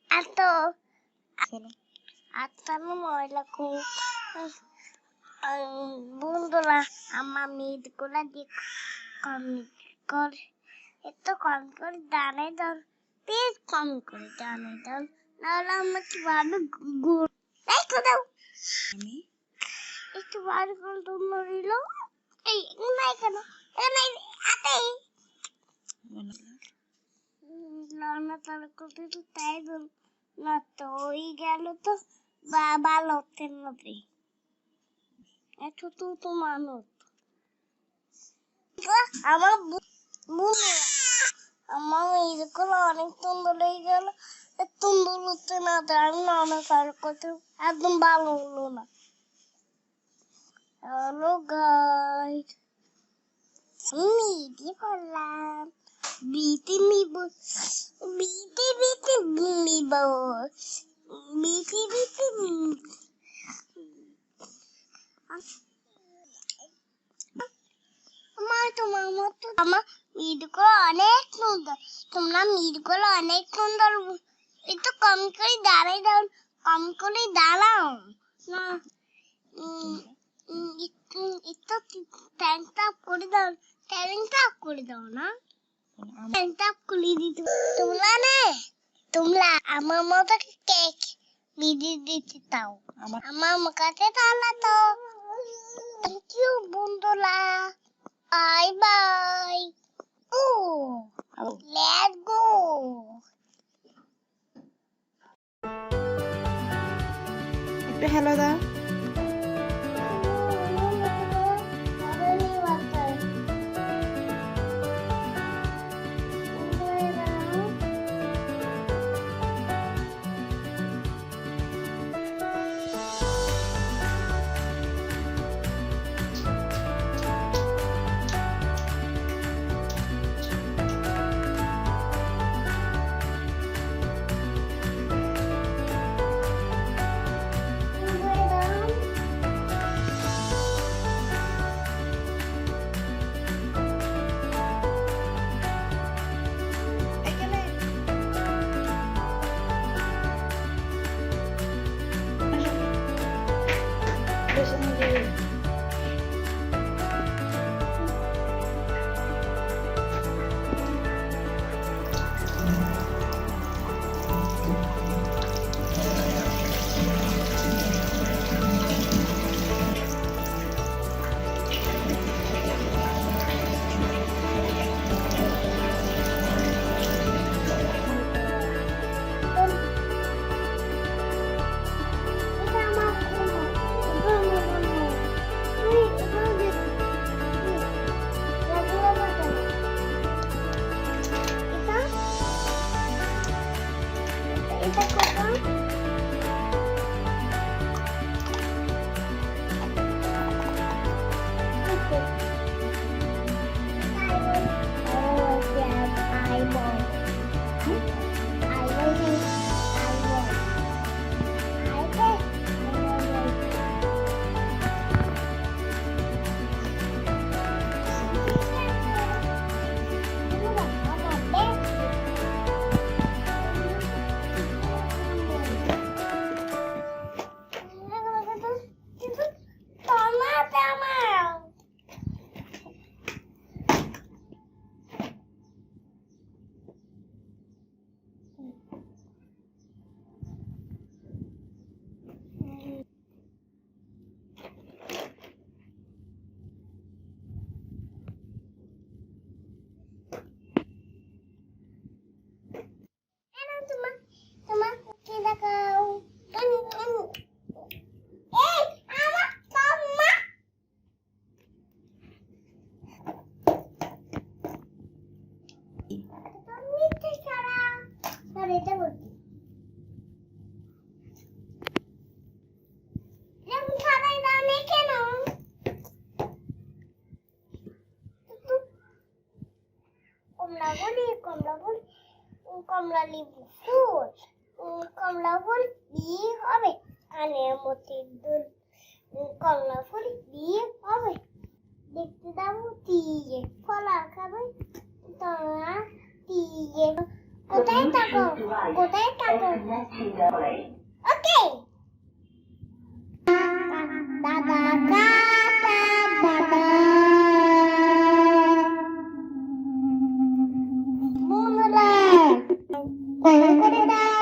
Atau Assalamualaikum. বন্ধুরা আমার মেয়েগুলো কম একটু কম করে দানাই দাও, প্লিজ কম করে দানাই দাও, নাহলে আমরা কিভাবে দেখো দাও আমি একটু বার করে তোমরা রইল এই নাই কেন নাই আতে না তাহলে করতে তো তাই না তো ওই গেল তো ভালো হতেন হবে এত তো মানুষ আমার আমার এরকম অনেক সুন্দর হয়ে গেল সুন্দর হতে না দেয় না কার করতে একদম ভালো হলো না হ্যালো গাইস মিটি করলাম বিটি নিব বিটি নিব বিটি তোমার মতো আমার মিটগুলো অনেক সুন্দর তোমরা মিটগুলো অনেক সুন্দর একটু কম করে দাঁড়াই দাও কম করে দাঁড়াও না একটু ট্যাংটা করে দাও ট্যাংটা করে দাও না ট্যাংটা খুলে দিত তোমরা আমার মতো কেক মিডি দিতে দাও আমার কাছে তাহলে তো থ্যাংক ইউ বন্ধুরা Bye bye. Oh, let's go. একটু হ্যালো দাও কমলা লেবু ফুল কমলা ফুল বিয়ে হবে কানের মধ্যে দুল কমলা ফুল বিয়ে হবে দেখতে দাও দিয়ে ফলা খাবে তোমরা দিয়ে কোথায় থাকো কোথায় থাকো ওকে দাদা কাটা বাবা বন্ধুরা করে দাও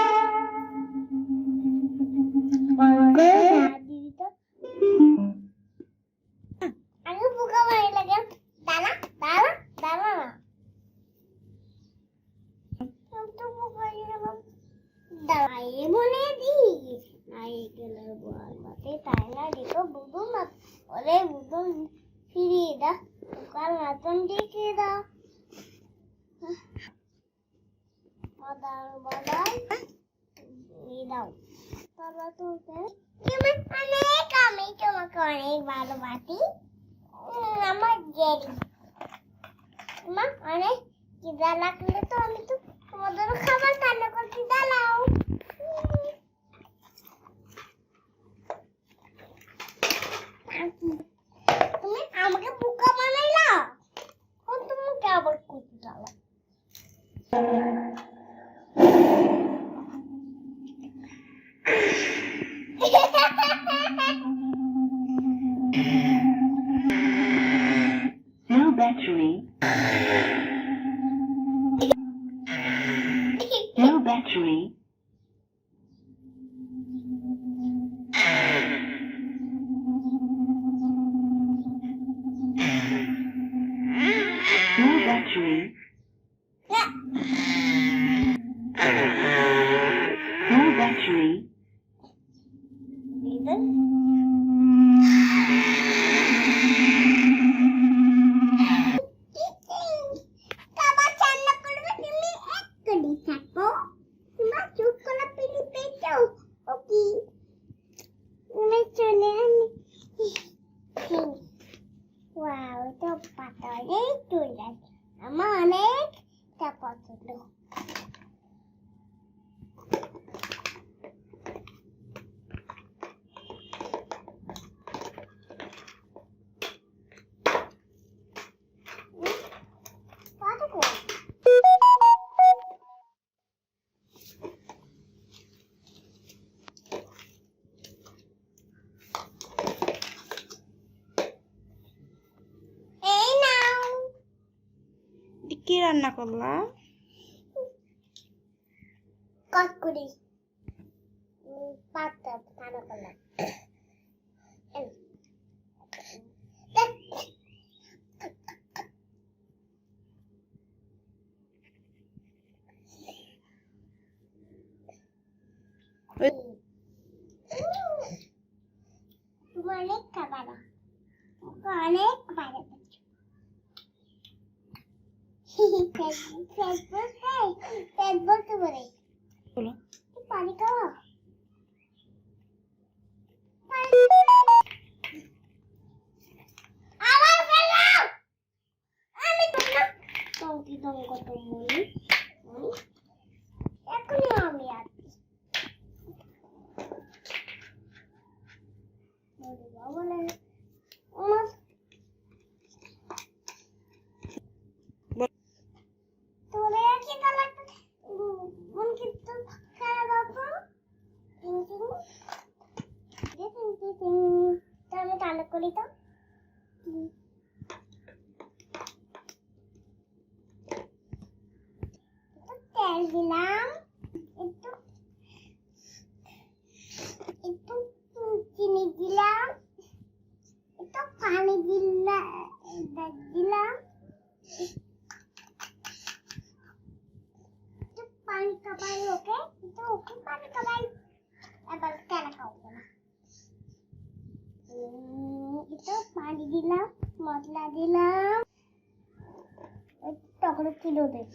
আগে পোকা মারি লাগে দাঁড়া দাঁড়া দাঁড়া না তো পোকা দাঁড়াই বলে দি নাইকেলের বলতে তাই না দেখো বুদুন না ওরে বুদুন ফিরিয়ে দাও পোকার মতন দেখে দাও বাদার বাদার দাও বাবা তো আমি তোমাকে অনেক ভালোবাসি আমার জেরি মা অনেক খিদা লাগলে তো আমি তো তোমাদের খাবার রান্না করতে দাঁড়াও তুমি আমাকে বোকা বানাইলা তোমাকে আবার করতে দাঁড়াও No battery. No battery. No battery. No battery. খাবার রান্না করবে তুমি এক্ষুনি থাকো তোমার চুপ করে পিলি পেটো ওকে তুমি চলে আমি ওয়াও তো পাতারে চলে আমার অনেক পছন্দ কি রান্না করলা? কতকুড়ি পাতা রান্না করলাম তুমি অনেক খাবার অনেক খাবার বলতে পারে বলো। পানি খাওয়া আবার ফেলাও আমি টঙ্কি টঙ্ক তো মনি এখনই আমি আসছি বলে আমার তোরে কি কালা মন কিন্তু খারাপ বাবা আমি টানা করি তো তেল দিলাম একটু একটু চিনি দিলাম একটু পানি দিলাম পানি খাবাই ওকে একটু ওকে পানি খাবাই এবার কেন খাবো না একটু পানি দিলাম মশলা দিলাম তখন কিলো দেব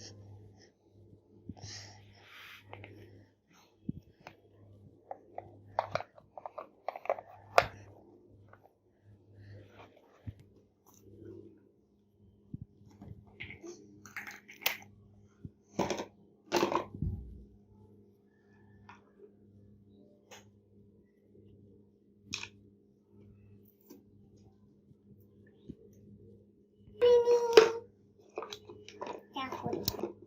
করি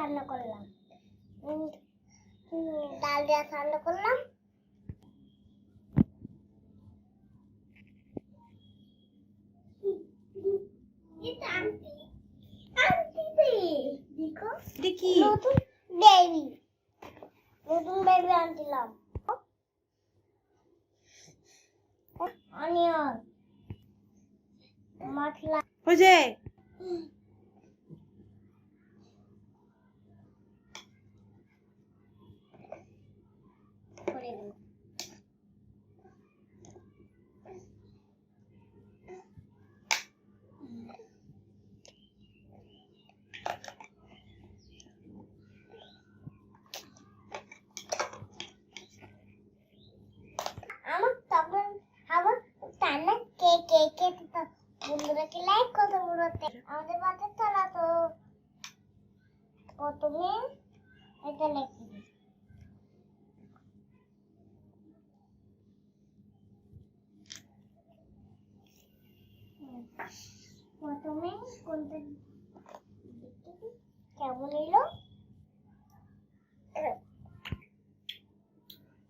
রান্না করলাম। ডাল দিয়ে রান্না করলাম। দেখো দেখি নতুন বেবি আনছিলাম। অনিয়ন মশলা ওই যে করে দিই। আমার তখন আবার রান্না কে কে কে বন্ধুরাকে লাইক করতে বলতে আমাদের বাচ্চা চালা তো প্রথমে এটা লিখি প্রথমে কোনটা কেমন এলো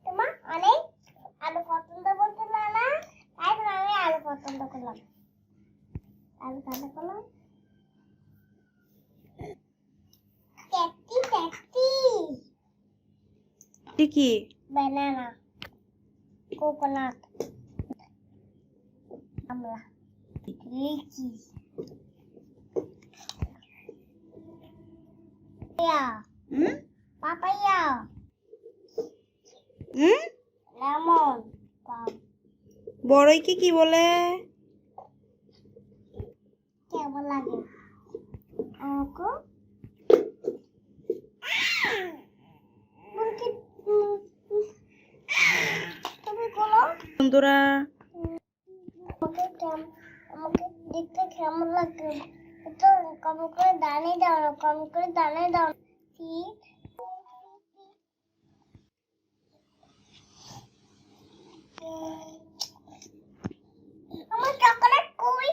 তোমার অনেক আলু পছন্দ বলতে না না তাই তো আমি আলু পছন্দ করলাম আলু রান্না করলাম ট্যাক্সি দেখি banana coconut আমলা লিচি হুম পাপায়া হুম লেমন বড়ইকে কি বলে? কেমন লাগে আমাকে তুমি বলো বন্ধুরা আমাকে দেখতে কেমন লাগে তো কম করে দানে দাও ঠিক আমার চকলেট কই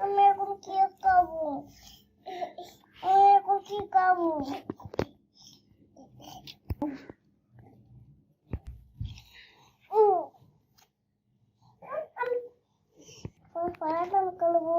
আমি এখন কি খাবো আমি পড়াশোনা করবো